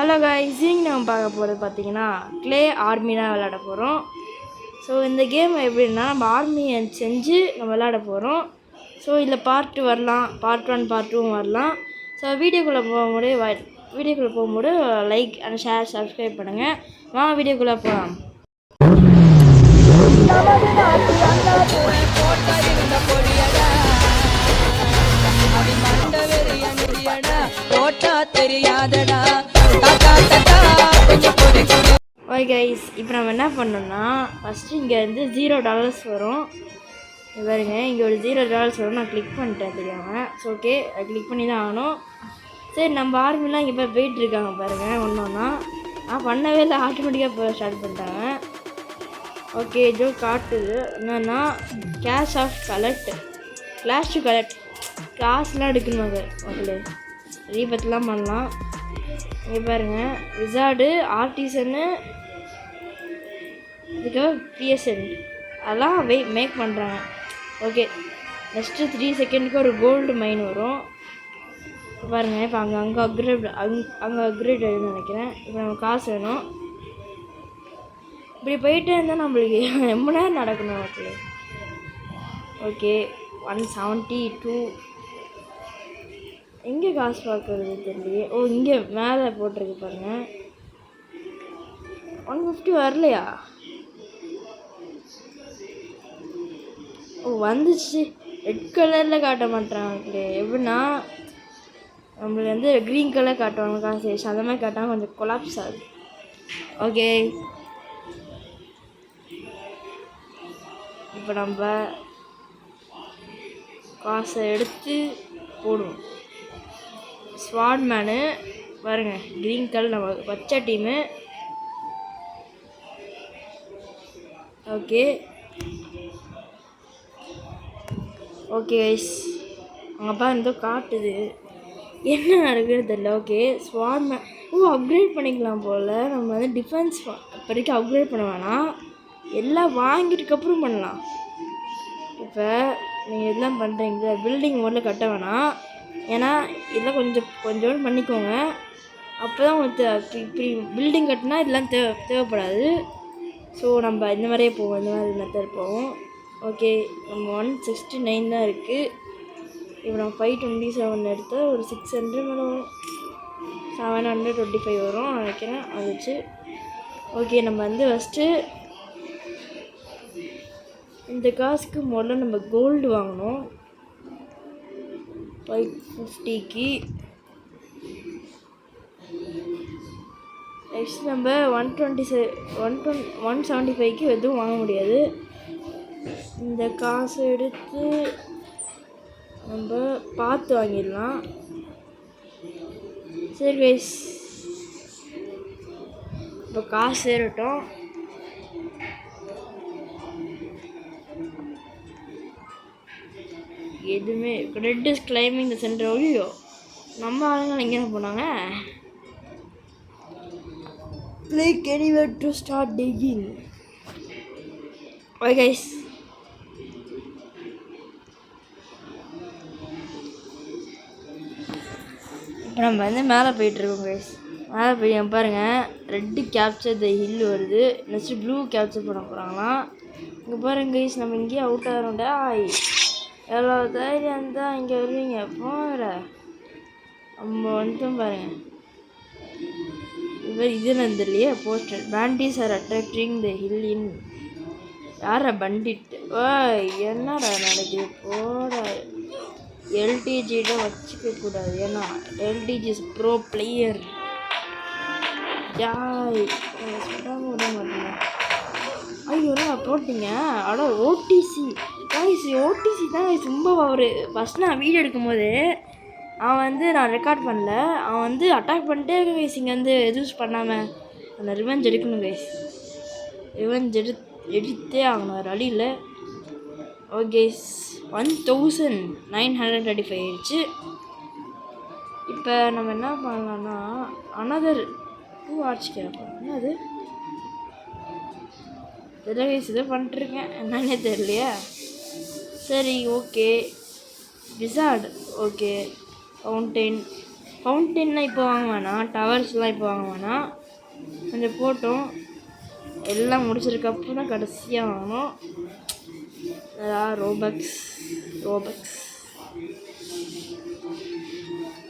Hello guys, இன்றைக்கி நம்ம பார்க்க போகிறது பார்த்தீங்கன்னா க்ளே ஆர்மி தான் விளையாட போகிறோம். ஸோ இந்த கேம் எப்படின்னா நம்ம ஆர்மியை செஞ்சு நம்ம விளையாட போகிறோம். ஸோ இதில் பார்ட் வரலாம், பார்ட் 1 பார்ட் 2 வரலாம். ஸோ வீடியோக்குள்ளே போகும்போது லைக் அண்ட் ஷேர் சப்ஸ்கிரைப் பண்ணுங்கள். வாங்க வீடியோக்குள்ளே போகலாம். ஓகே கைஸ், இப்போ நம்ம என்ன பண்ணோம்னா ஃபஸ்ட்டு இங்கே வந்து $0 வரும். பாருங்க, இங்கே ஒரு $0 வரும். நான் கிளிக் பண்ணிட்டேன் தெரியாமல். ஸோ ஓகே, அது கிளிக் பண்ணி தான் ஆகணும். சரி, நம்ம ஆர்மிலாம் இங்கே போய் போயிட்டுருக்காங்க பாருங்கள். ஒன்றா நான் பண்ணவே இல்லை, ஆட்டோமேட்டிக்காக இப்போ ஸ்டார்ட் பண்ணிட்டாங்க. ஓகே, இதோ காட்டுது என்னன்னா cash of collect, clash to collect, காசுலாம் எடுக்கணும் மக்களே. ரீபத்லாம் பண்ணலாம். இங்கே பாருங்கள், விசார்டு, ஆர்டிசன்னு, இதுக்காக பிஎஸ்என் அதெல்லாம் மேக் பண்ணுறாங்க. ஓகே, நெக்ஸ்ட்டு 3 செகண்டுக்கு ஒரு கோல்டு மைன் வரும் பாருங்கள். இப்போ அங்கே அப்கிரேட் ஆகிடுன்னு நினைக்கிறேன். இப்போ நம்ம காசு வேணும். இப்படி போயிட்டே இருந்தால் நம்மளுக்கு ரொம்ப நேரம் நடக்கணும் மக்களே. ஓகே, 172 எங்கே காசு பார்க்குறது தெரியலையே. ஓ, இங்கே மேலே போட்டிருக்கு பாருங்கள். 150 வரலையா? ஓ, வந்துச்சு. ரெட் கலரில் காட்ட மாட்டேறாங்க. எப்படின்னா நம்மளுக்கு வந்து க்ரீன் கலர் காட்டுவாங்க காசு, அந்த மாதிரி காட்டாமல் கொஞ்சம் கொலாப்ஸ் ஆகுது. ஓகே, இப்போ நம்ம காசை எடுத்து போடுவோம். ஸ்வாட் மேனு பாருங்க, க்ரீன் கலர் நம்ம பச்சை டீமு. ஓகே ஓகே கைஸ், அங்கேப்பா இருந்தோ காட்டுது, என்ன நடக்குதுன்னு தெரியல. ஓகே, ஸ்வாட் மேன். ஓ, அப்கிரேட் பண்ணிக்கலாம் போல். நம்ம வந்து டிஃபென்ஸ் இப்போதைக்கு அப்கிரேட் பண்ண வேணாம், எல்லாம் வாங்கிட்டுக்கப்புறம் பண்ணலாம். இப்போ நீங்கள் இதெல்லாம் பண்ணுறீங்க, பில்டிங் முதல்ல கட்ட வேணாம். ஏன்னா இதெல்லாம் கொஞ்சம் பண்ணிக்கோங்க. அப்போ தான் உங்களுக்கு இப்படி பில்டிங் கட்டினா இதெல்லாம் தேவைப்படாது. ஸோ நம்ம இந்த மாதிரியே போவோம், இந்த மாதிரி மெத்தட் போவோம். ஓகே, நம்ம 169 தான் இருக்குது. இப்போ நம்ம 527 எடுத்தால் ஒரு 600 மேலே வரும், 725 வரும் நினைக்கிறேன். அது வச்சு ஓகே, நம்ம வந்து ஃபஸ்ட்டு இந்த காசுக்கு முதல்ல நம்ம கோல்டு வாங்கணும். 550க்கு நெக்ஸ்ட் நம்ம 175க்கு எதுவும் வாங்க முடியாது. இந்த காசை எடுத்து நம்ம பார்த்து வாங்கிடலாம். சரி கைஸ், இப்போ காசு சேரட்டும். எதுவுமே red is climbing the centre. ஒழியோ, நம்ம ஆளுங்க எங்கே போனாங்க? Click anywhere to start digging. Okay guys, இப்போ நம்ம வந்து மேலே போயிட்டுருக்கோம் கைஸ். மேலே போய் பாருங்கள், ரெட்டு கேப்சர் த ஹில் வருது. நெக்ஸ்ட்டு ப்ளூ கேப்சர் பண்ண போகிறாங்களாம். இங்கே பாருங்க கைஸ், நம்ம இங்கேயே அவுட் ஆகிறோம்டா. எவ்வளோ தைரியம் தான் இங்கே வருவீங்க போகிற. நம்ம வந்துட்டோம் பாருங்கள். இது இல்லையே poster, bandits are attracting the hill in. யாரா பண்டிட்? ஓ, என்னடா நடக்குது போட. எல்டிஜிட வச்சுக்க கூடாது, ஏன்னா எல்டிஜி இஸ் ப்ரோ பிளேயர். சொல்லாமல் விட மாட்டேங்க. ஐயோ, போட்டிங்க. அட ஓடிசி கைஸ், ஓடிசி தான் ரொம்ப அவர். ஃபஸ்ட் நான் வீடியோ எடுக்கும்போது அவன் வந்து நான் ரெக்கார்ட் பண்ணல, அவன் வந்து அட்டாக் பண்ணிட்டே இருக்கு கைஸ். இங்கே வந்து எதுவும் பண்ணாமல் அந்த ரிவெஞ்ச் எடுக்கணும் கைஸ். ரிவெஞ்ச் எடுத்தே ஆகணும், வேறு வழி இல்லை. ஓகே, 1935 ஆயிடுச்சு. இப்போ நம்ம என்ன பண்ணலான்னா அனதர் 2 ஆர்ச் கேட்போம். என்ன அது தெரியல கைஸ், இதை பண்ணிட்டுருக்கேன், என்னன்னே தெரியலையா. சரி ஓகே, விசார்டு. ஓகே, ஃபவுண்டைன், ஃபவுண்டெயின்லாம் இப்போ வாங்க வேணாம், டவர்ஸ்லாம் இப்போ வாங்க வேணாம், கொஞ்சம் போட்டோம் எல்லாம் முடிச்சிருக்கப்போ தான் கடைசியாக வாங்கணும். ரோபக்ஸ்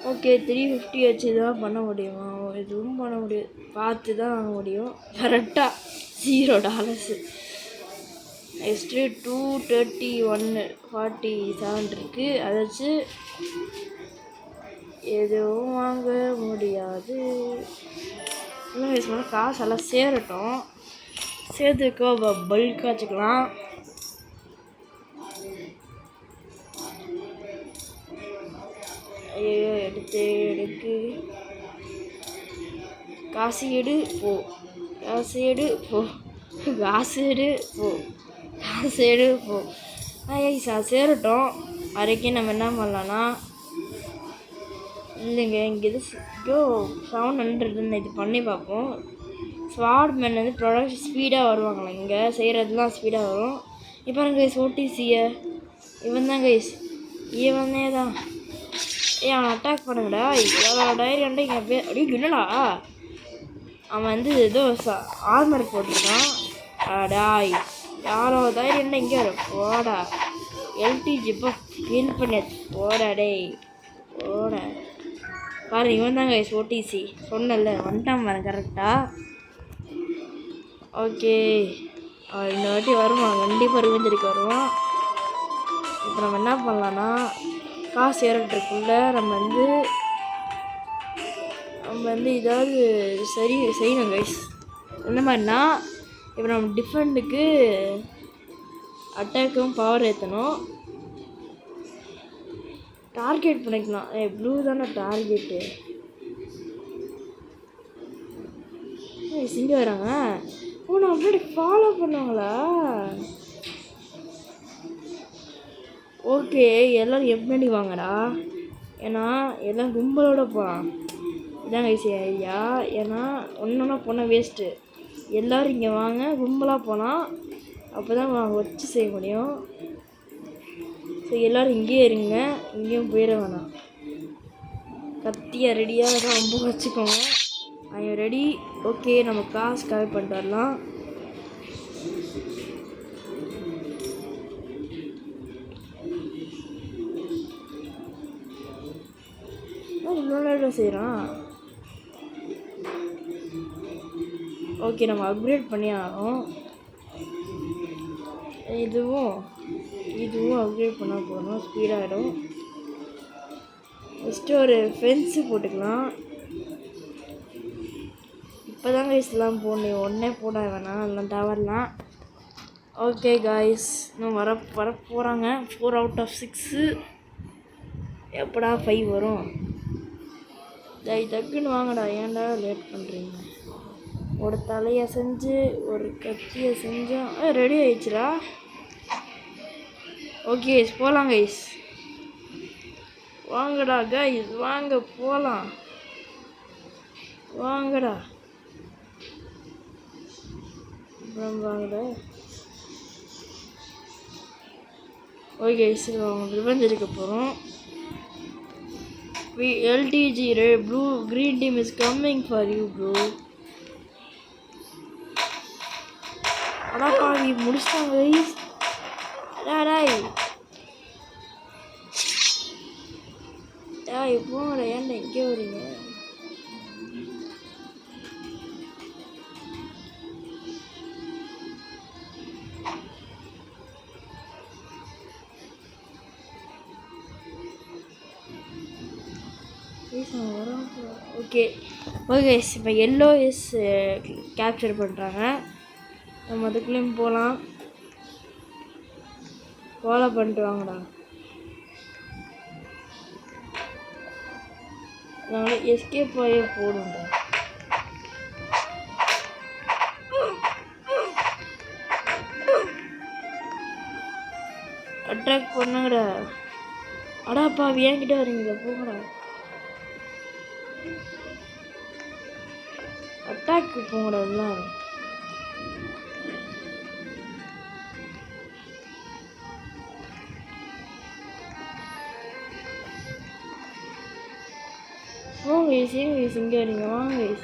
ஓகே 350 வச்சு தான் பண்ண முடியுமா? எதுவும் பண்ண முடியும், பார்த்து தான் வாங்க முடியும். கரெக்டாக $0. நெக்ஸ்ட்டு 231.47 இருக்குது. அதை வச்சு எதுவும் வாங்க முடியாது. இன்னும் யூஸ் பண்ண காசெல்லாம் சேரட்டும், சேர்த்துக்கோ பல்காக வச்சுக்கலாம். ஐயோ எடுக்கு, காசு எடு போ, காசு எடு போ, காசு எடு போ, காசு எடு போ. ஐயா சேரட்டும். வரைக்கும் நம்ம என்ன பண்ணலான்னா, இல்லைங்க இங்கே இது 700 இது பண்ணி பார்ப்போம். ஸ்வாட் மேன் வந்து ப்ரொடக்ஷன் ஸ்பீடாக வருவாங்களா, இங்கே செய்கிறதுலாம் ஸ்பீடாக வரும். இப்போ கைஸ் ஓடிசியை இவன் தான் கைஸ், இவனே தான். அவன் அட்டாக் பண்ணுங்கடா, எவ்வளோ டைரி இங்கே அப்படியே இல்லைடா. அவன் வந்து ஏதோ ஆர்மர் போட்டிருக்கான். டாய் யாரோ தைரியம் இங்கே போடா, எல்டிஜி இப்போ ஃபீல் பண்ணியாச்சு, போடா டேய் போட. பாரு இவன் தான் கைஸ் ஓடிசி, சொன்னல வந்துட்டான் பாரு கரெக்டாக. ஓகே இந்த வாட்டி வருவான், கண்டிப்பாக ரிவெஞ்சிருக்கு வருவான். இப்போ நம்ம என்ன பண்ணலான்னா, காசு ஏறட்டுக்குள்ளே நம்ம வந்து ஏதாவது செய்யணும் கைஸ். என்ன மாதிரினா, இப்போ நம்ம டிஃபெண்டுக்கு அட்டாக்கும் பவர் ஏற்றணும், டார்கெட் பண்ணிக்கலாம். ப்ளூ தானே டார்கெட்டு. இங்கே வராங்க. நான் அப்படி ஃபாலோ பண்ணுவாங்களா? ஓகே எல்லோரும் எப்படி வாங்கடா, ஏன்னா எல்லாம் கும்பலோட போகலாம். இதாங்க ஐயா, ஏன்னா ஒன்றா போனால் வேஸ்ட்டு. எல்லோரும் இங்கே வாங்க, கும்பலாக போனால் அப்போ தான் வச்சு செய்ய முடியும். ஸோ எல்லோரும் இங்கேயே இருங்க, இங்கேயும் போயிட வேணாம். கத்தியை ரெடியாக தான் ரொம்ப வச்சுக்கோங்க. ஐயோ ரெடி. ஓகே நம்ம காசு கலெக்ட் பண்ணிட்டு வரலாம். இவ்வளோ செய்கிறான். ஓகே நம்ம அப்கிரேட் பண்ணி ஆகும். இதுவும் அப்கிரேட் பண்ணால் போகணும், ஸ்பீடாகிடும். ஃபஸ்ட்டு ஒரு ஃபென்ஸு போட்டுக்கலாம். இப்போ தான் கைஸ்லாம் போடணும், ஒன்றே போட வேணாம் எல்லாம் டவர்லாம். ஓகே காய்ஸ் இன்னும் வர போகிறாங்க. 4 out of 6. எப்படா 5 வரும்? டக்குன்னு வாங்கடா, ஏன்டா லேட் பண்ணுறீங்க? ஒரு தலையை செஞ்சு ஒரு கத்தியை செஞ்சோம், ரெடி ஆயிடுச்சுடா. ஓகே போகலாம் கைஸ், வாங்கடா கைஸ் வாங்க போகலாம், வாங்கடா வாங்கடா. ஓகே சரி அவங்க ரிவெஞ்ச் எடுக்க போகிறோம். LTG red blue green team is coming for you bro. அடா பாவி முடிச்சிட்டாங்க கைஸ். டேய் போங்கடா, ஏன்டா இங்கே வரீங்க? ஓகே ஓகே இப்போ எல்லோ இஸ் கேப்சர் பண்ணுறாங்க. நம்ம அதுக்குள்ளேயும் போகலாம், ஃபாலோ பண்ணிட்டு வாங்கடா. நாங்கள் எஸ்கேப் ஆகி போடுண்டா. அட்டாக் பண்ணுங்கடா. அடாப்பா என்கிட்ட வரீங்களா, போங்கடா. அட்டாக்கு போங்கடா எல்லாரும். கைஸ் ஏன் கைஸ் இங்கே வரீங்க வாங்க கைஸ்.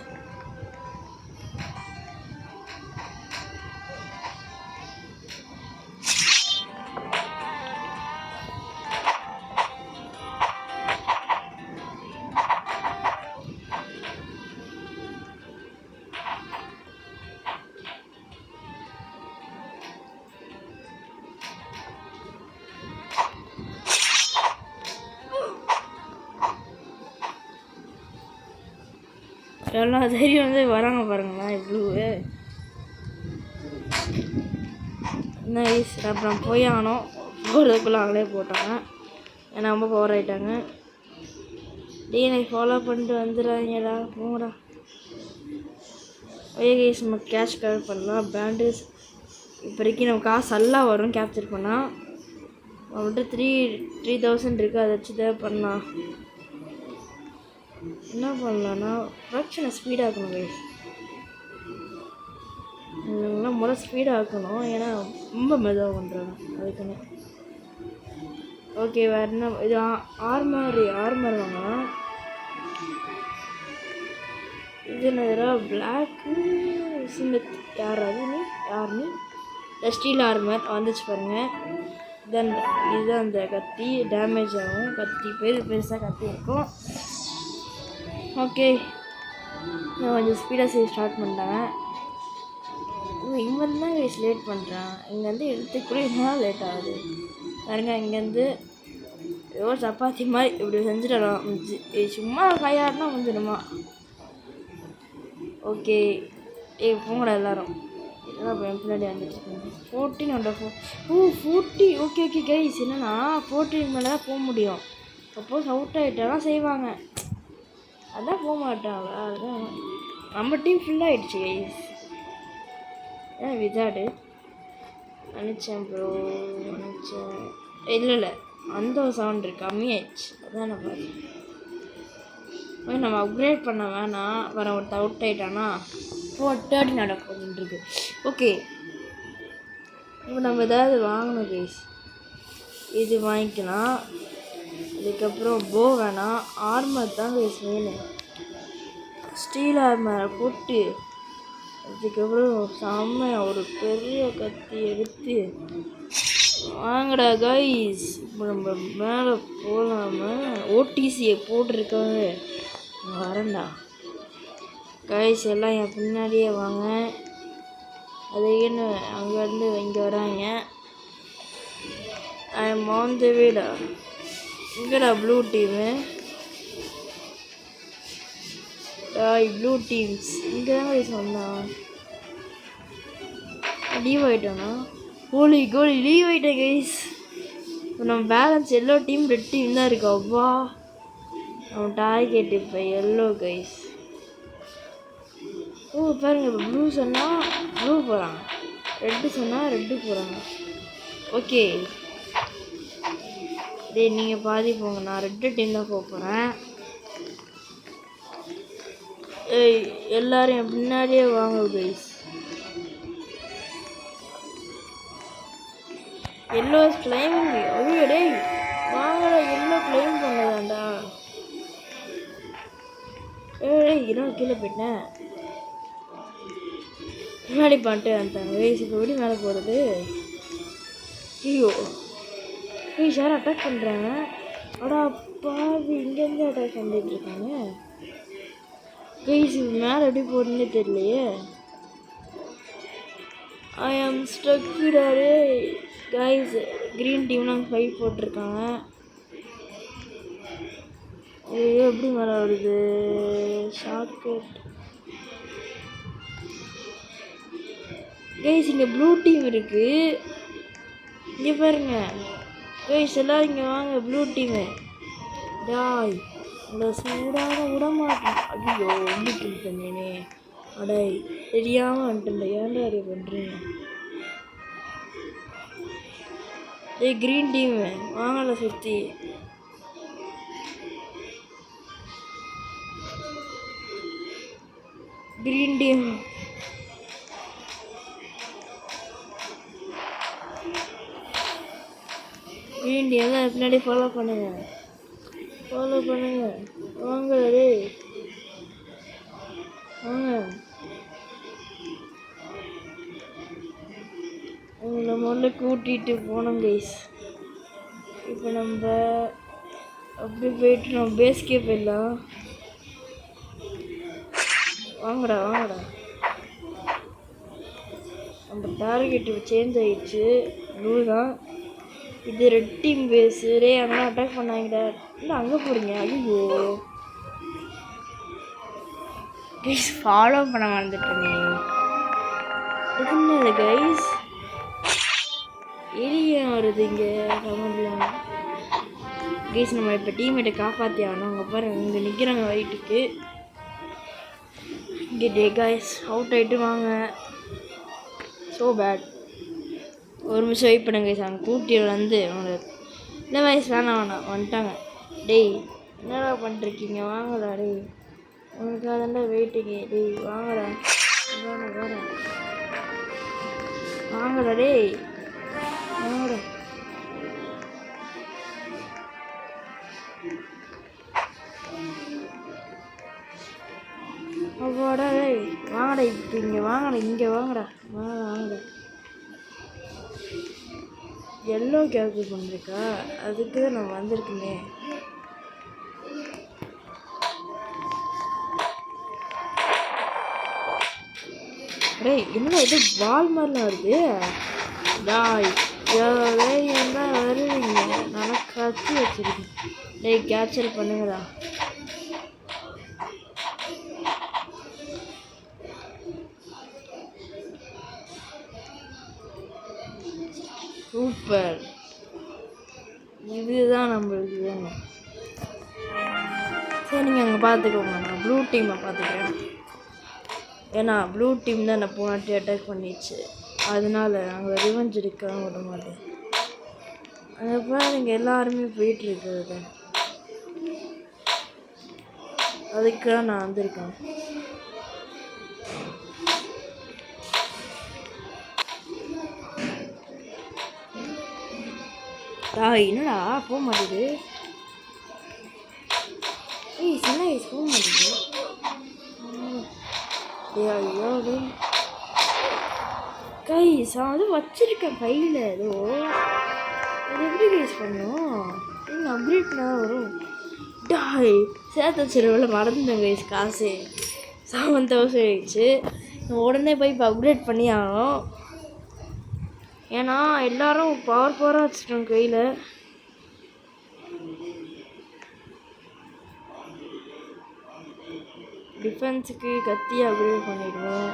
எல்லா தைரியம் வந்து வராங்க பாருங்களா இவ்வளோ நைஸ். அப்புறம் போய் ஆனோம். போகிறதுக்குள்ளே அவங்களே போட்டாங்க. ஏன்னா ரொம்ப பவர் ஆகிட்டாங்க. டீனை ஃபாலோ பண்ணிட்டு வந்துடுறாங்கடா போங்கடா. ஒரே கைஸ் நம்ம கேஷ் கலெக்ட் பண்ணலாம். பேண்டேஜ் இப்போதைக்கு நம்ம காசு எல்லாம் வரும் கேப்சர் பண்ணால். நம்மகிட்ட 3000 இருக்குது. அதை வச்சு தான் பண்ணலாம். என்ன பண்ணலான்னா ப்ரொடக்ஷனை ஸ்பீடாகணும் கைஸ். முதல்ல ஸ்பீடாக ஆக்கணும். ஏன்னா ரொம்ப மெதுவாக பண்ணுறாங்க அதுக்குன்னு. ஓகே வேறு என்ன இது ஆர்மர் வாங்கலாம். இது என்னதுரா பிளாக்கு சிந்தத் யார் அது நீ ஸ்டீல் ஆர்மர் வந்துச்சு பாருங்கள். தென் இதுதான் அந்த கத்தி டேமேஜ் ஆகும். கத்தி பெருசாக கத்தி இருக்கும். ஓகே நான் கொஞ்சம் ஸ்பீடாக செய்ய ஸ்டார்ட் பண்ணிட்டேன். இங்கே தான் கைஸ் லேட் பண்ணுறேன். இங்கேருந்து எடுத்துக்கூட இருந்தாலும் லேட் ஆகுது பாருங்க. இங்கேருந்து ஏதோ சப்பாத்தி மாதிரி இப்படி செஞ்சுடலாம். சும்மா கையாடினா வந்துடுமா? ஓகே போங்கடா எல்லோரும். எல்லாம் பின்னாடி வந்துட்டு 14 அண்ட் 40. ஓகே கைஸ் என்னன்னா 14 மேலே தான் போக முடியும். சப்போஸ் அவுட் ஆகிட்டாலாம் செய்வாங்க. அதான் போக மாட்டாங்க. அதுதான் நம்ம டீம் ஃபுல்லாகிடுச்சு கைஸ். ஏன் விசாடு நினச்சேன் ப்ரோ நினச்சேன். இல்லை அந்த சவுண்ட் இருக்குது கம்மியாயிடுச்சு. அதான் நான் பார்த்தேன். நம்ம அப்கிரேட் பண்ண வேணாம். வர ஒருத்த அவுட் ஆகிட்டானா 4:30 நடக்கும்ன்றது. ஓகே இப்போ நம்ம ஏதாவது வாங்கணும் கைஸ். இது வாங்கிக்கலாம். அதுக்கப்புறம் போ வேணாம். ஆர்மர் தான் கைஸ் வேணும். ஸ்டீல் ஆர்மரை போட்டு அதுக்கப்புறம் செம்மையாக ஒரு பெரிய கத்தி எடுத்து வாங்கடா கைஸ். இப்போ நம்ம மேலே போகலாமல் ஓடிசியை போட்டிருக்காங்க. வரேன்டா கைஸ் எல்லாம் என் பின்னாடியே வாங்க. அதுன்னு அங்கேருந்து இங்கே வராங்க. ஐ எம் ஆன் தி வேடா. இங்கடா ப்ளூ டீமு. ப்ளூ டீம்ஸ் இங்கே தான் கைஸ் வந்தான். லீவ் ஆகிட்டானா? கோலி லீவ் ஆகிட்டேன் கைஸ். இப்போ நம்ம balance yellow team red team தான் இருக்கு. அவ்வா அவன் டார்கெட் இப்போ எல்லோ கைஸ். பாருங்க இப்போ ப்ளூ சொன்னால் ப்ளூ போகிறாங்க. ரெட்டு சொன்னால் ரெட்டு போகிறாங்க. ஓகே நீங்கள் பாதி போங்க. நான் ரெட்டு டீம் தான் போக போகிறேன். எல்லாரும் என் பின்னாடியே வாங்க கைஸ். Yellow climbing. ஐயோ டேய் வாங்கடா. எல்லோ கிளைம் பண்ணதாண்டா. இன்னும் கீழே போயிட்டேன். முன்னாடி பண்ணிட்டு வந்துட்டாங்க கைஸ். இப்போ எப்படி மேலே போகிறது? ஐயோ சார் அட்டாக் பண்ணுறாங்க. அடா பாவி இங்கேருந்து அட்டாக் பண்ணிட்டு இருக்காங்க கைஸ். மேலே எப்படி போகிறதுன்னே தெரியலையே. ஐ ஆம் ஸ்டக்குடாரு கைஸ். க்ரீன் டீம்லாம் 5 போட்டிருக்காங்க. எப்படி மேலே வருது? Shortcut guys. இங்கே ப்ளூ டீம் இருக்குது. இங்கே பாருங்க கைஸ். எல்லோரும் இங்கே வாங்க. ப்ளூ டீமு டாய் இந்த சூடாக விட மாட்டேன். ஐயோ வந்து கில் பண்ணேனே. அடை தெரியாமல் வந்துட்டேன். ஏன்டா அதை பண்ணுறீங்க? க்ரீன் டீமு வாங்கல சுற்றி. க்ரீன் டீம் தான் பின்னாடி ஃபாலோ பண்ணுங்க வாங்க டே. வாங்க. உங்களை முதல்ல கூட்டிகிட்டு போனோம் கைஸ். இப்போ நம்ம அப்படி போயிட்டு நம்ம பேஸ்கே போயிடலாம். வாங்கடா வாங்கடா. நம்ம டார்கெட் சேஞ்ச் ஆகிடுச்சு. ப்ளூ தான் இது. Red team base. ரே அங்கே அட்டாக் பண்ணாங்கடா. இல்லை அங்கே போகிறீங்க. ஐயோ கைஸ் ஃபாலோ பண்ண மறந்துட்டேன். இது என்னது கைஸ்? எலிய வருது இங்கே கமெண்ட்லாம். கைஸ் நம்ம இப்போ டீம்மேட்டை காப்பாற்றி ஆகணும். அங்கே பாருங்க இங்கே நிற்கிறாங்க வயிட்டுக்கு. இங்கே டே கைஸ் அவுட் ஆகிட்டு வாங்க. So bad. ஒரு நிமிஷம் வெயிட் பண்ணுங்க கைஸ். அங்கே கூட்டியில் வந்து அவங்கள இந்த வயசு வேணாம் வந்துட்டாங்க. டேய் என்னடா பண்ணிருக்கீங்க? வாங்கடா டேய். உனக்காக தாண்டா வெயிட்டிங்க. டேய் வாங்கடா வாங்கடா வாங்கடா டேய் வாங்கடா. அவ்வாடா டேய் வாங்கடா. இப்போ இங்கே வாங்கடா. இங்கே வாங்கடா வாங்கடா. எல்லோ கேல்குலேட் பண்ணிருக்கா? அதுக்கு தான் நான் வந்திருக்கேனே. டேய் என்ன இது பால் மாதிரிலாம் வருது? டாய் ஏன்னா வருவீங்க. நல்லா கத்தி வச்சிருக்கேன். டேய் கேப்சர் பண்ணுங்கடா. சூப்பர். இதுதான் நம்மளுக்கு வேணும். சரி நீங்கள் அங்கே பார்த்துக்கோங்க. நான் ப்ளூ டீமை பார்த்துக்கிறேன். ஏன்னா ப்ளூ டீம் தான் நான் போனாட்டி அட்டாக் பண்ணிடுச்சு. அதனால அங்கே ரிவெஞ்ச் எடுக்க விட மாட்டேன். அதுக்கப்புறம் நீங்கள் எல்லாருமே போயிட்டுருக்குறது. அதுக்கு தான் நான் வந்திருக்கேன். என்னடா போக மாட்டேது? ஏய் சின்ன வயசு போக மாட்டேது. ஐயோ கைஸ் அது வச்சிருக்கேன் கையில். ஏதோ அது எப்படி கைஸ் பண்ணும்? நீங்கள் அப்கிரேட் பண்ணால் வரும். டாய் சேர்த்து வச்சிருவில் மறந்துட்டேன் கைஸ். காசு 7000 ஆயிடுச்சு. உடனே போய் இப்போ அப்கிரேட் பண்ணி ஆகணும். ஏன்னா எல்லாரும் பவராக வச்சுட்டோம் கையில். டிஃபென்ஸுக்கு கத்தி அப்கிரேட் பண்ணிடுவோம்.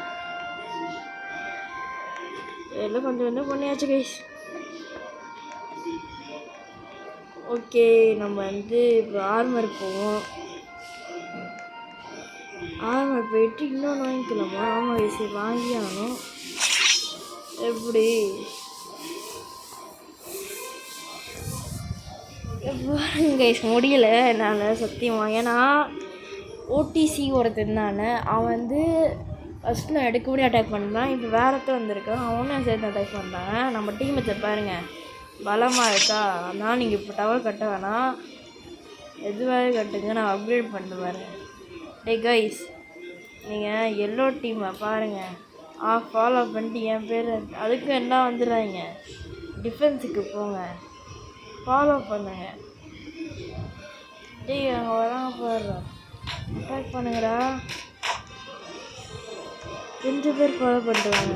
எல்லாம் கொஞ்சம் கொஞ்சம் பண்ணியாச்சு கைஸ். ஓகே நம்ம வந்து இப்போ ஆர்மர் போவோம். ஆர்மர் போயிட்டு இன்னொன்று வாங்கிக்கலாமா? ஆமாம் கைஸ் வாங்கி ஆகணும். எப்படி கைஸ் முடியலை என்னால் சத்தியமாக. ஏன்னா ஓடிசி ஒருத்தன் தானே அவன் வந்து ஃபஸ்ட்டில் எடுக்க முடியும் அட்டாக் பண்ணுறான். இப்போ வேறத்த வந்திருக்கான். அவனும் சேர்த்து அட்டாக் பண்ணுறாங்க. நம்ம டீமை பாருங்கள் பலமாக இருக்கா? அதனால் நீங்கள் இப்போ டவர் கட்ட வேணாம். எதுவாக கட்டுங்க. நான் அப்கிரேட் பண்ணிட்டு பாருங்க. டே கைஸ் நீங்கள் எல்லோ டீமை பாருங்கள். ஃபாலோ பண்ணிட்டு என் பேர் அதுக்கு என்ன வந்துடுறாங்க. டிஃபென்ஸுக்கு போங்க. ஃபாலோ பண்ணுங்க. டேய் அங்கே வராங்க போடுறோம். அட்டாக் பண்ணுங்கடா. 2 பேர் ஃபாலோ பண்ணுறாங்க.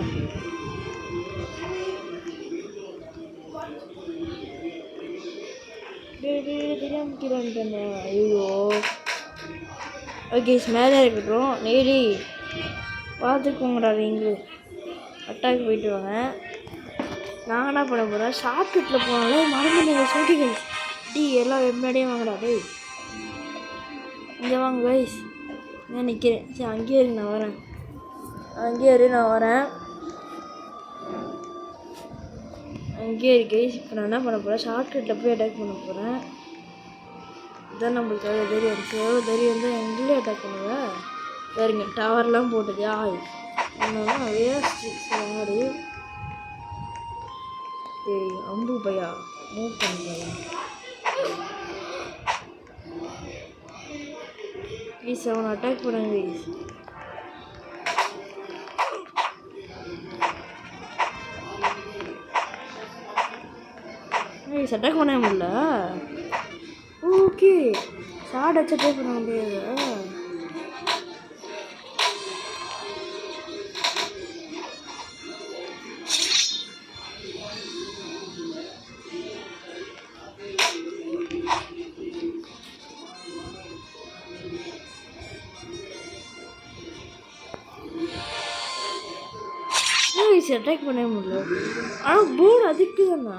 தெரியாம. ஐயோ ஓகே மேலே இருக்கட்டும். நேரி பார்த்துக்கோங்கடா. நீங்களும் அட்டாக் போயிட்டு வாங்க. நான் என்ன பண்ண போகிறேன்? ஷார்ட்கட்டில் போனாலும் மறந்து நீங்கள் சொல்லி கைஸ். எல்லாம் முன்னாடியே வாங்கடா. டேய் இங்கே வாங்க கைஸ். நான் நிற்கிறேன். சரி அங்கேயே இருக்கு. நான் வரேன். அங்கேயே இரு. நான் வரேன். அங்கேயே இருக்கு கைஸ். இப்போ நான் என்ன பண்ண போகிறேன்? ஷார்ட்கட்டில் போய் அட்டாக் பண்ண போகிறேன். இதுதான் நம்மளுக்கு தைரியம் இருக்குது. எவ்வளோ தைரியம் இருந்தால் எங்கேயே அட்டாக் பண்ணுவேன். சரிங்க டவர்லாம் போட்டது. ஒன்றும் வேஸ்ட்டு சாரி. சரி அம்பு பையா மூவ் பண்ணுறேன். ப்ளீஸ் அவனை அட்டாக் பண்ணுங்க ப்ளீஸ். அட்டாக் பண்ண முடியல. ஓகே ஷார்ட் வச்சு அட்டாக் பண்ண முடியாது. அட்டாக் பண்ண முடியல. ஆனால் போர்டு அதுக்கு தானா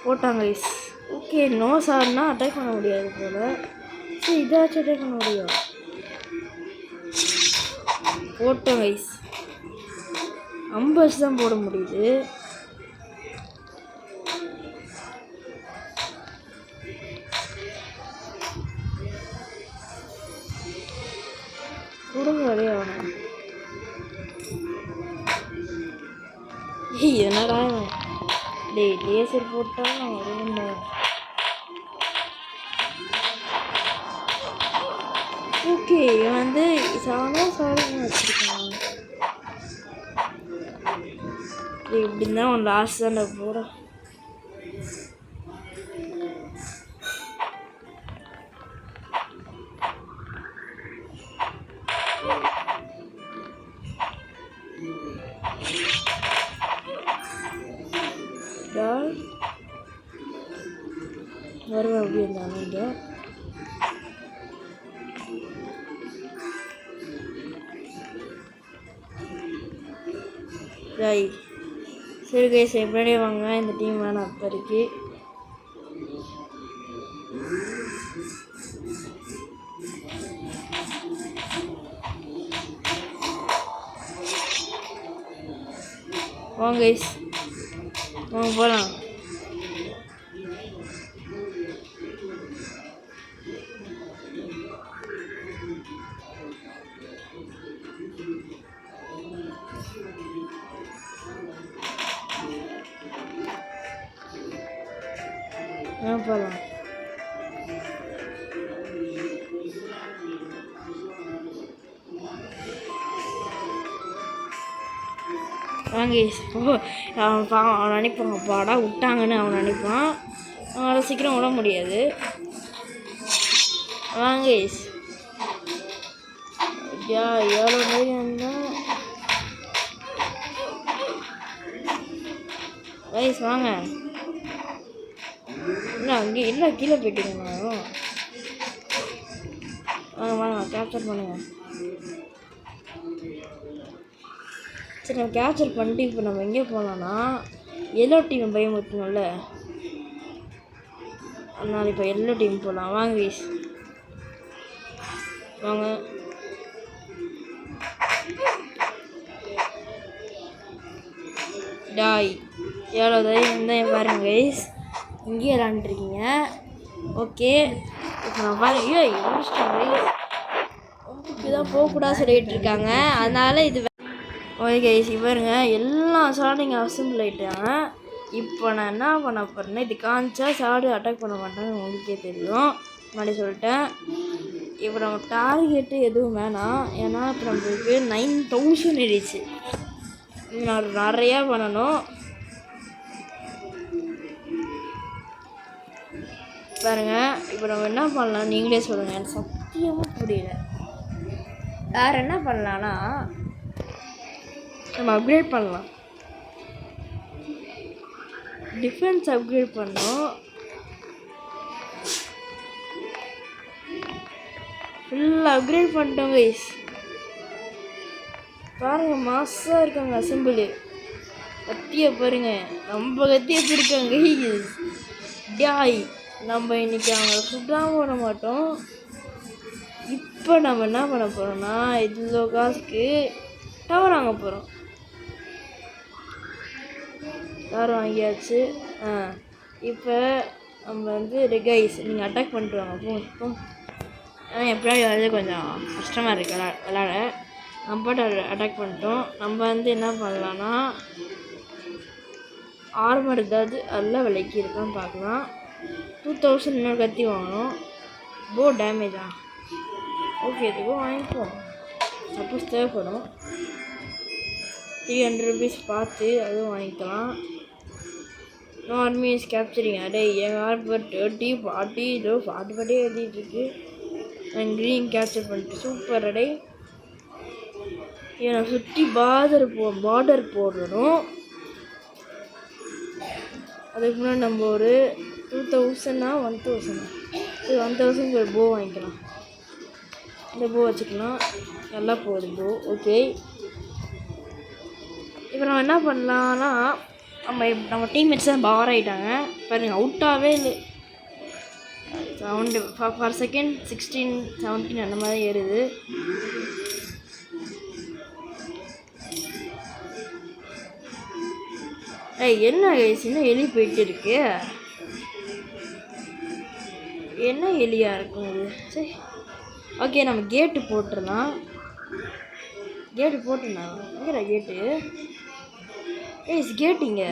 போட்டாங்க. ஓகே நோ சார்னா அட்டாக் பண்ண முடியாது போல. சரி இதாச்சும் அட்டாக் பண்ண முடியும். போட்டோம் கைஸ். 50 தான் போட முடியுது. கொடுங்க வரைய அவனை. என்னடா டேய் லேசர் போட்டால் நான் வருவேன். ஓகே இவன் வந்து சாதனை வச்சுருக்கான். இப்படி தான் அவன் லாஸ்ட் தானே போட. வருவேன் அப்படி இருந்தாங்க இங்கே. சரி கைஸ் எப்படியே வாங்க இந்த டீம் வேணாம் அப்போதைக்கு. வாங்க கைஸ் வாங்க போகலாம். போகலாம். வாங்க அவன் நினைப்பாங்க பாடா விட்டாங்கன்னு அவன் நினைப்பான். அவனை சீக்கிரம் விட முடியாது. வாங்க எவ்வளோ தைரியம் இருந்தால் வயசு வாங்க. இல்லை அங்கே இல்லை கீழே போயிட்டீங்க. வாங்க வாங்க கேப்சர் பண்ணுங்க. சரி நம்ம கேப்சர் பண்ணிட்டு இப்போ நம்ம எங்கே போகலான்னா எல்லோ டீம் பயமுறுத்தணும்ல, அதனால் இப்போ எல்லோ டீம் போகலாம். வாங்க வீஸ் வாங்க. டாய் எவ்வளோ தைரியம் தான் பாருங்க கைஸ். இங்கேயே விளாண்டுருக்கீங்க. ஓகே இப்போ நான் பாருங்க உங்களுக்கு தான் போகக்கூடாது சொல்லிகிட்டு இருக்காங்க. அதனால் இது ஓகே கைஸ் பாருங்க எல்லாம் சாடிங்க அசம்பிள் ஆகிட்டாங்க. இப்போ நான் என்ன பண்ண போகிறேன்னா இது காமிச்சா சாடு அட்டாக் பண்ண மாட்டேன்னு உங்களுக்கே தெரியும். முன்னாடி சொல்லிட்டேன். இப்போ நம்ம டார்கெட்டு எதுவும் வேணாம். ஏன்னா இப்போ நம்மளுக்கு 9000 ஆயிடுச்சு. நான் நிறையா பண்ணணும். பாருங்க இப்போ நம்ம என்ன பண்ணலாம் நீங்களே சொல்லுங்கள். எனக்கு சத்தியமாக புரியல. வேறு என்ன பண்ணலான்னா நம்ம அப்கிரேட் பண்ணலாம். டிஃபென்ஸ் அப்கிரேட் பண்ணோம். ஃபுல்லாக அப்கிரேட் பண்ணிட்டோம் கைஸ். பாருங்க மாசாக இருக்காங்க அசம்பிள். கத்தியை பாருங்க நம்ம கத்தியை பிடிக்காங்க டாய். நம்ம இன்றைக்கி அவங்க சுடாமல் விட மாட்டோம். இப்போ நம்ம என்ன பண்ண போகிறோம்னா இவ்வளோ காசுக்கு டவர் வாங்க போகிறோம். டவர் வாங்கியாச்சு. இப்போ நம்ம வந்து கைஸ் நீங்கள் அட்டாக் பண்ணிட்டு வாங்க போ. ஆனால் எப்படியாவது வந்து கொஞ்சம் கஷ்டமாக இருக்குது விளாட. நம்ம பாட்டு அட்டாக் பண்ணிட்டோம். நம்ம வந்து என்ன பண்ணலான்னா ஆர்மர் ஏதாவது எல்லாம் விலைக்கு இருக்கான்னு பார்க்கலாம். 2000 இன்னொரு கத்தி வாங்கணும். போ டேமேஜா ஓகே இதுக்கும் வாங்கிப்போம். சப்போஸ் தேவைப்படும். 300 rupees பார்த்து அதுவும் வாங்கிக்கலாம். No army is capturing. அடே என் ஆர்மி 30 40 இதோ 40 எழுதிட்டு இருக்கு. அண்ட் க்ரீன் கேப்சர் பண்ணிட்டு சூப்பர். அடே இவனை சுற்றி பார்டர் போடணும். அதுக்கு முன்னாடி நம்ம ஒரு 2000 1000 ஒரு போ வாங்கிக்கலாம். இந்த போ வச்சுக்கலாம். நல்லா போகுது போ. ஓகே, இப்போ நம்ம என்ன பண்ணலான்னா நம்ம டீம்மேட்ஸ் தான் பவர் ஆகிட்டாங்க பாருங்கள். அவுட்டாகவே இல்லை. சவுண்டு பர் செகண்ட் 16 17 அந்த மாதிரி ஏறுது. என்ன இன்னும் எலி போயிட்டு இருக்கு. என்ன எலியாக இருக்கும் இது? சரி ஓகே, நம்ம கேட்டு போட்டுடலாம். கேட்டு போட்டுடலாம். எங்கடா கேட்டு? கேட்டிங்க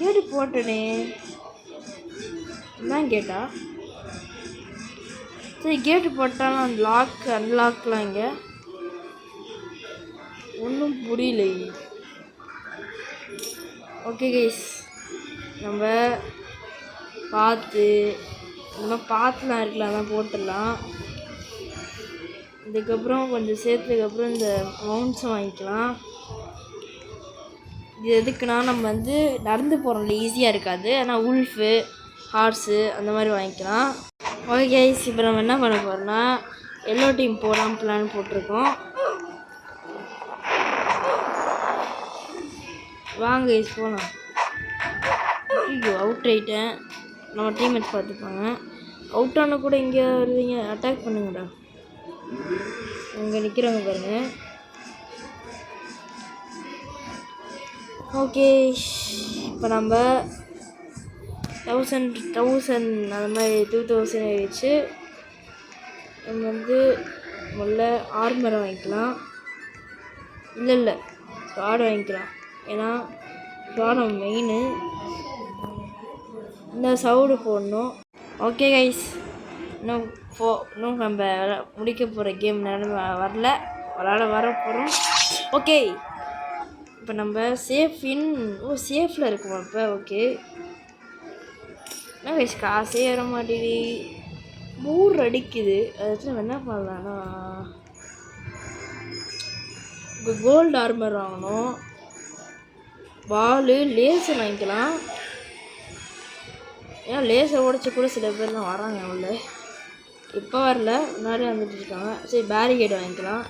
கேட்டு போட்டனே. தான் கேட்டா சரி, கேட்டு போட்டாலும் அன்லாக்லாம் இங்கே ஒன்றும் புரியல. ஓகே கைஸ், நம்ம பார்த்துலாம் இருக்கலாம், அதான் போட்டுடலாம். இதுக்கப்புறம் கொஞ்சம் சேர்த்ததுக்கப்புறம் இந்த மவுண்ட்ஸை வாங்கிக்கலாம். இது எதுக்குன்னா நம்ம நடந்து போகிறோம்ல, ஈஸியாக இருக்காது. ஆனால் உல்ஃபு ஹார்ஸு அந்த மாதிரி வாங்கிக்கலாம். ஓகே கைஸ், இப்போ நம்ம என்ன பண்ண போகிறோம்னா எல்லோ டீம் போகலாம் பிளான் போட்டிருக்கோம். வாங்க கைஸ் போகலாம். அவுட் ஆகிட்டேன். நம்ம டீம்மேட்ஸ் பார்த்துப்பாங்க. அவுட் ஆனால் கூட இங்கே வருவீங்க, அட்டாக் பண்ணுங்கடா. இங்கே நிற்கிறவங்க பாருங்கள். ஓகே, இப்போ நம்ம 1000 அந்த மாதிரி 2000 ஆகிடுச்சு. நம்ம முதல்ல ஆர்மரை வாங்கிக்கலாம். இல்லை ஸ்வாட் வாங்கிக்கலாம். ஏன்னா ஸ்வாட் நம்ம மெயின். இந்த சவுடு போடணும். ஓகே கைஸ், இன்னும் நம்ம முடிக்க போகிற கேம் வரல, வர போகிறோம். ஓகே, இப்போ நம்ம சேஃபில் இருக்கோம் இப்போ. ஓகே, என்ன கைஸ் காசே ஏற மாட்டேங்குது, போர் அடிக்குது. அதுக்கு நம்ம என்ன பண்ணலான்னா இப்போ கோல்டு ஆர்மர் வாங்கணும். பாலு லேசர் வாங்கிக்கலாம். ஏன்னா லேசர் உடச்சி கூட சில பேர்லாம் வராங்க உள்ள. இப்போ வரல, முன்னாடி வந்துட்டு இருக்காங்க. சரி, பேரிகேட் வாங்கிக்கலாம்.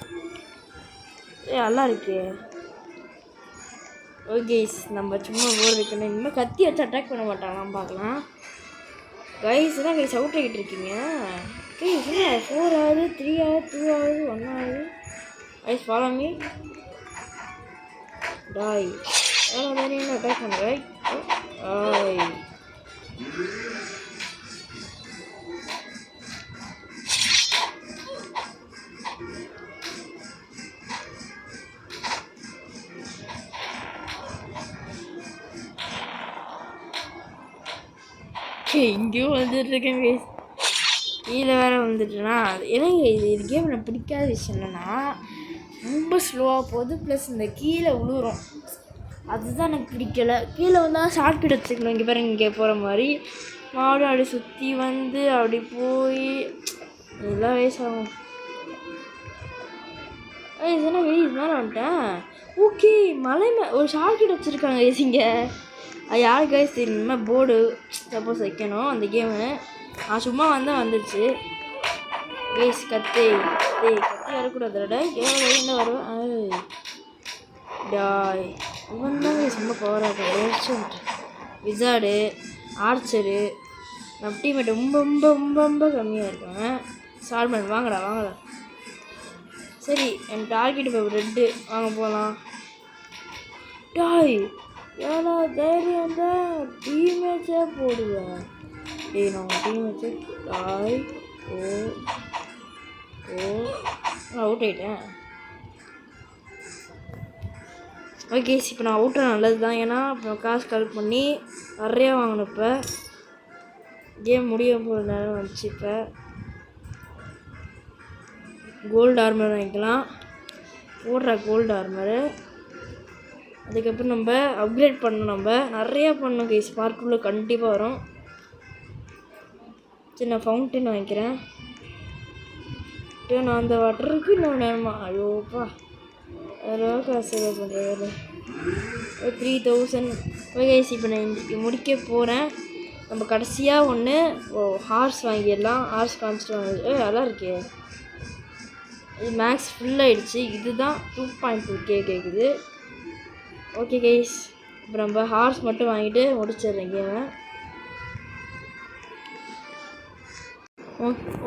நல்லா இருக்கு. ஓகே, நம்ம சும்மா போர் இருக்கணும். இனிமேல் கத்தி வச்சு அட்டாக் பண்ண மாட்டாங்களாம், பார்க்கலாம். கைஸ் தான் கைஸ் அவுட் ஆகிட்டு இருக்கீங்க. கைஸ் 4 ஆகுது, 3 ஆகுது, 2 ஆகுது, 1 ஆகுது. Guys follow me. டாய் என்ன அட்டாக் பண்ணுறேன். டாய் எங்கேயும் வந்துட்டுருக்கேன் கைஸ். கீழே வேறு வந்துட்டுனா எனக்கு இது கேம் எனக்கு பிடிக்காத விஷயம் என்னென்னா ரொம்ப ஸ்லோவாக போகுது. ப்ளஸ் இந்த கீழே விழுறோம், அதுதான் எனக்கு பிடிக்கலை. கீழே வந்தால் ஷார்ட்கட் வச்சுக்கணும். இங்கே பாருங்க, இங்கே போகிற மாதிரி மாடு அப்படி சுற்றி அப்படி போய் இதெல்லாம் வயசாகும். இதெல்லாம் இது மேலே வந்துட்டேன். ஓகே, மலை ஒரு ஷார்ட்கட் வச்சுருக்காங்க கைஸ் இங்கே. அது யார் கைஸ் தெரியுமா? போர்டு சப்போஸ் வைக்கணும் அந்த கேமு. நான் சும்மா வந்துடுச்சு கைஸ். கத்தி வரக்கூடாதுடா. என்ன வருவேன் டாய். இவன் தான் கைஸ் ரொம்ப பவராக இருக்கும். விசார்டு, ஆர்ச்சரு, நம்ம டீம்மேட் ரொம்ப ரொம்ப ரொம்ப ரொம்ப கம்மியாக இருக்காங்க. சால்மன் வாங்கடா. சரி, என் டார்கெட் இப்போ ரெட்டு. வாங்க போகலாம். டாய் ஏன்னா தைரியம் தான் டீம்மேட்ஸே போடுவேன். நான் டீம்மேட்ஸே டாய். அவுட் ஆகிட்டேன். ஓகே, இப்போ நான் அவுட் நல்லது தான். ஏன்னா இப்போ காசு கலெக்ட் பண்ணி நிறையா வாங்கணும். இப்போ கேம் முடிய போகிற நேரம் வந்துச்சு. இப்போ கோல்டு ஆர்மர் வாங்கிக்கலாம். போடுற கோல்டு ஆர்மரு. அதுக்கப்புறம் நம்ம அப்கிரேட் பண்ணணும். நம்ம நிறையா பண்ணணும் கைஸ். பார்க்குள்ளே கண்டிப்பாக வரும். சரி நான் ஃபவுண்டைன் வாங்கிக்கிறேன். நான் அந்த வாட்டருக்கு இன்னும் நேரமா ஐயோப்பா அதெல்லாம் காசு பண்ணுறது 3000. ஓகே கைஸ், இப்போ நான் முடிக்க போகிறேன். நம்ம கடைசியாக ஒன்று ஹார்ஸ் வாங்கிடலாம். ஹார்ஸ் காமிச்சிட்டு வாங்க. நல்லா இருக்கே. இது மேக்ஸ் ஃபுல்லாகிடுச்சு. இதுதான் 2.2K கேட்குது. ஓகே கைஸ், இப்போ நம்ம ஹார்ஸ் மட்டும் வாங்கிட்டு முடிச்சிடுறேன் கேமை.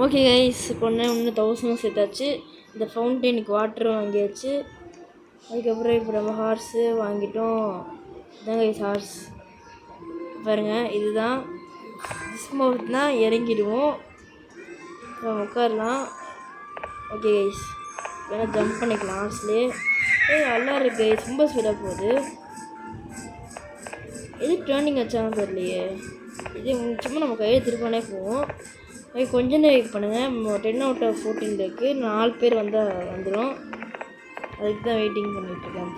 ஓகே கைஸ், கொண்டு இன்னும் 1000 சேர்த்தாச்சு. இந்த ஃபவுண்டெயினுக்கு வாட்டரும் வாங்கியாச்சு. அதுக்கப்புறம் இப்போ நம்ம ஹார்ஸு வாங்கிட்டோம். இதுதான் கைஸ் ஹார்ஸ் பாருங்கள். இதுதான் டிஸ்மவுட்னா இறங்கிடுவோம். நம்ம உட்காரலாம். ஓகே கைஸ், வேணால் ஜம்ப் பண்ணிக்கலாம் ஹார்ஸ்லேயே. நல்லா இருக்கு கைஸ், ரொம்ப ஸ்பீடாக போகுது. எது டேர்னிங் வச்சாலும் தெரியலையே. இது சும்மா நம்ம கையில் திருப்பானே போவோம். கொஞ்சம் நேரம் வெயிட் பண்ணுங்கள். 10 out of 14 இருக்குது. 4 பேர் வந்தால் வந்துடும். அதுக்கு தான் வெயிட்டிங் பண்ணிகிட்ருக்கேன்.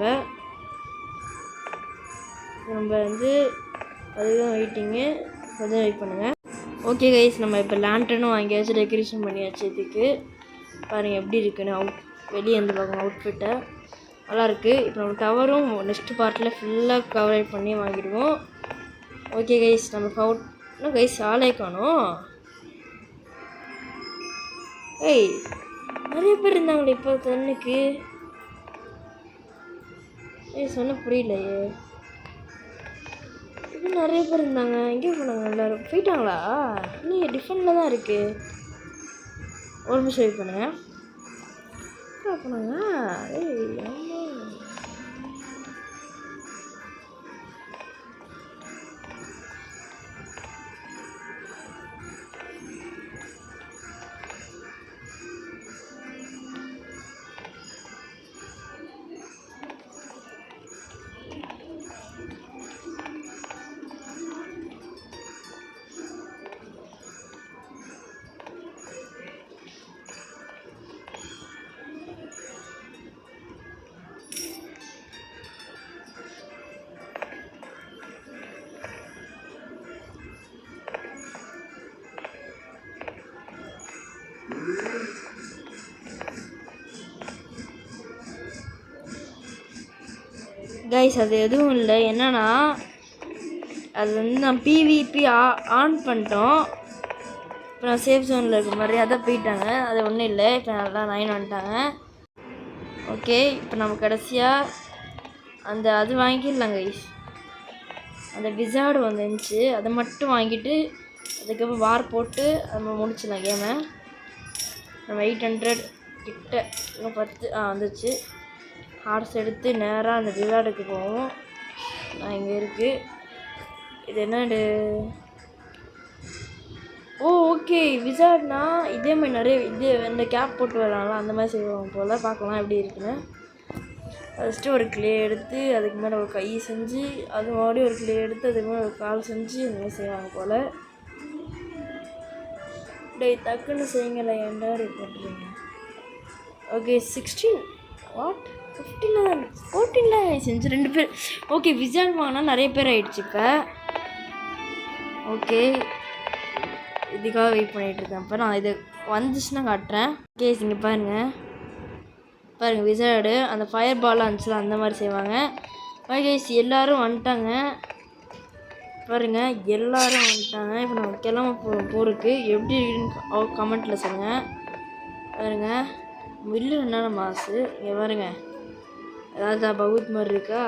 இப்போ நம்ம அதுதான் வெயிட்டிங்கு. கொஞ்சம் வெயிட் பண்ணுங்கள். ஓகே கைஸ், நம்ம இப்போ லேண்டனும் வாங்கியாச்சு. டெக்கரேஷன் பண்ணியாச்சு. இதுக்கு பாருங்கள் எப்படி இருக்குன்னு. வெளியே இருந்து பார்க்கணும் அவுட்ஃபிட்டை. நல்லாயிருக்கு. இப்போ நம்ம டவரும் நெக்ஸ்ட் பார்ட்டில் ஃபுல்லாக கவரேட் பண்ணி வாங்கிடுவோம். ஓகே கைஸ், நம்ம இன்னும் கைஸ் ஆளே காணும். நிறைய பேர் இருந்தாங்களே இப்போ தண்ணுக்கு. சொன்ன புரியலையே. இப்போ நிறைய பேர் இருந்தாங்க. எங்கே போனாங்க? எல்லோரும் போயிட்டாங்களா? இன்னும் டிஃபனில் தான் இருக்குது. ஒரு நிமிஷம் வெயிட் பண்ணுங்க. போனாங்க. ஆமாம். கைஸ், அது எதுவும் இல்லை. என்னன்னா அது நான் பிவிபி ஆன் பண்ணிட்டோம். இப்போ நான் சேஃப் ஜோனில் இருக்க மாதிரி அதான் போயிட்டாங்க. அது ஒன்றும் இல்லை. இப்போ நல்லா 9 வந்துட்டாங்க. ஓகே, இப்போ நம்ம கடைசியாக அது வாங்கிடலாம் கைஸ். அந்த விசார்டு வந்துருந்துச்சு, அதை மட்டும் வாங்கிட்டு அதுக்கப்புறம் வார் போட்டு நம்ம முடிச்சிடலாம் கேமை. நம்ம 800 கிட்ட இன்னும் 10 வந்துச்சு. ஹார்ஸ் எடுத்து நேராக அந்த விசார்டுக்கு போவோம். நான் இங்கே இருக்குது. இது என்னது? ஓகே, விசார்ட்னா இதே மாதிரி நிறைய இந்த கேப் போட்டு வராங்களா அந்த மாதிரி செய்வாங்க போல். பார்க்கலாம் எப்படி இருக்குன்னு. ஃபஸ்ட்டு ஒரு கிளே எடுத்து அதுக்கு மேலே ஒரு கை செஞ்சு, அது மறுபடியும் ஒரு கிளே எடுத்து அதுக்கு மேலே ஒரு கால் செஞ்சு இந்த மாதிரி செய்வாங்க போல். டக்குன்னு செய்யுங்களா? ஏன்டா போட்டுருங்க. ஓகே, 16 வாட் 14 செஞ்சு 2 பேர். ஓகே, விசார்ட் வாங்கினா நிறைய பேர் ஆகிடுச்சு இப்போ. ஓகே, இதுக்காக வெயிட் பண்ணிகிட்ருக்கேன். இப்போ நான் இது வந்துச்சுன்னா காட்டுறேன். கேஸ் இங்கே பாருங்கள் விசார்டு அந்த ஃபயர் பாலாக இருந்துச்சுல அந்த மாதிரி செய்வாங்க. கேஸ் எல்லோரும் வந்துட்டாங்க பாருங்கள். எல்லோரும் வந்துட்டாங்க. இப்போ நம்ம கிளம்ப போகிறதுக்கு எப்படி இருக்குன்னு கமெண்ட்டில் சொல்லுங்கள். பாருங்கள், மில்லு என்னென்ன மாசு இங்கே பாருங்கள். ராஜா பகுத் மாதிரி இருக்கா?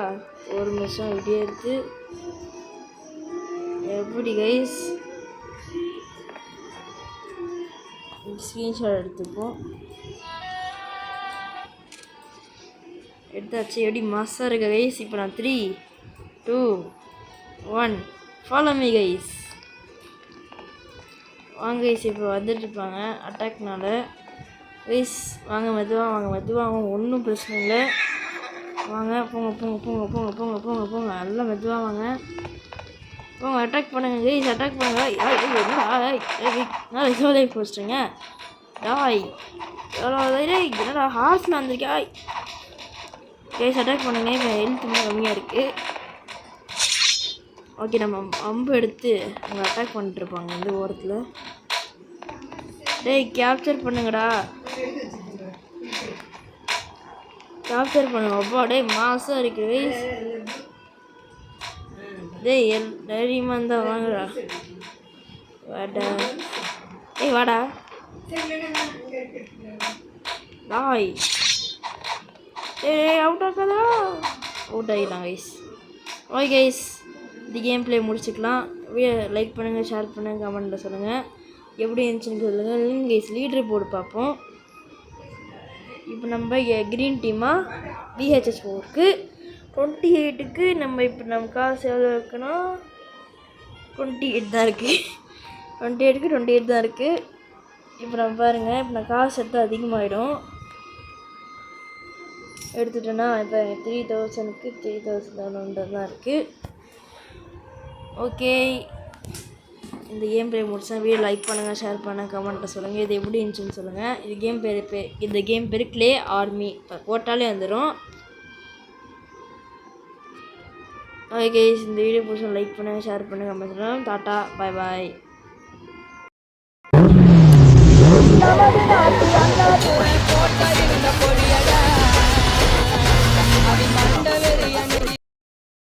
ஒரு நிமிஷம் இப்படியே எடுத்து எப்படி கைஸ் ஸ்க்ரீன்ஷாட் எடுத்துப்போம். எடுத்தாச்சு. எப்படி மாசாக இருக்க கைஸ். இப்போ நான் 3, 2, 1 ஃபாலோ மீ கைஸ். வாங்க கைஸ், இப்போ வந்துட்டுருப்பாங்க அட்டாக்னால. கைஸ் வாங்க, மெதுவாக ஒன்றும் பிரச்சனை இல்லை. வாங்க, போங்க எல்லாம் மெதுவாக வாங்க. போங்க, அட்டாக் பண்ணுங்க கைஸ், அட்டாக் பண்ணுங்க. என்னடா ரிசோலை போச்சிட்டுங்க. டாய் என்னடா ஹார்ஸ்ல வந்திருக்கா? கேஸ் அட்டாக் பண்ணுங்க. இப்போ ஹெல்த் ரொம்ப கம்மியாக இருக்குது. ஓகே, நம்ம அம்பு எடுத்து அவங்க அட்டாக் பண்ணிட்டுருப்பாங்க இந்த ஓரத்தில். டேய் கேப்சர் பண்ணுங்கடா, கேப்சர் பண்ணுங்க. அப்பா டேய் மாசாக இருக்குது கைஸ். டேய் தைரியமாக இருந்தால் வாங்கடா. வாடா ஏய் வாடா டாய். ஏய் அவுட் ஆகாதா. அவுட் ஆகிடலாம் கைஸ். ஓகே கைஸ், இந்த கேம் ப்ளே முடிச்சுக்கலாம். லைக் பண்ணுங்கள், ஷேர் பண்ணுங்கள், கமெண்ட்டில் சொல்லுங்கள் எப்படி இருந்துச்சுன்னு சொல்லுங்கள். இல்லைங்க கைஸ், லீடர் போர்டு பார்ப்போம். இப்போ நம்ம க்ரீன் டீமாக VHS 4க்கு 28க்கு நம்ம இப்போ நம்ம காசு எவ்வளோ இருக்குன்னா 28 தான் இருக்குது. 28க்கு 28 தான் இருக்குது. இப்போ நம்ம பாருங்கள், இப்போ நான் காசு எடுத்து அதிகமாகிடும் எடுத்துட்டேன்னா இப்போ 3000க்கு 3000 தான் இருக்குது. ஓகே, இந்த கேம் ப்ளே முடிச்சா வீடியோ லைக் பண்ணுங்கள், ஷேர் பண்ணுங்கள், கமெண்ட்டில் சொல்லுங்கள் இது எப்படி இருந்துச்சுன்னு சொல்லுங்கள். இந்த கேம் பேர் க்ளே ஆர்மி. இப்போ போட்டாலே வந்துடும். ஓகே, இந்த வீடியோ பிடிச்சா லைக் பண்ணுங்கள், ஷேர் பண்ணுங்கள், கமெண்ட் பண்ணுங்கள். Tata, bye bye.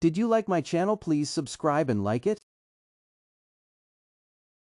Did you like my channel? Please subscribe and like it.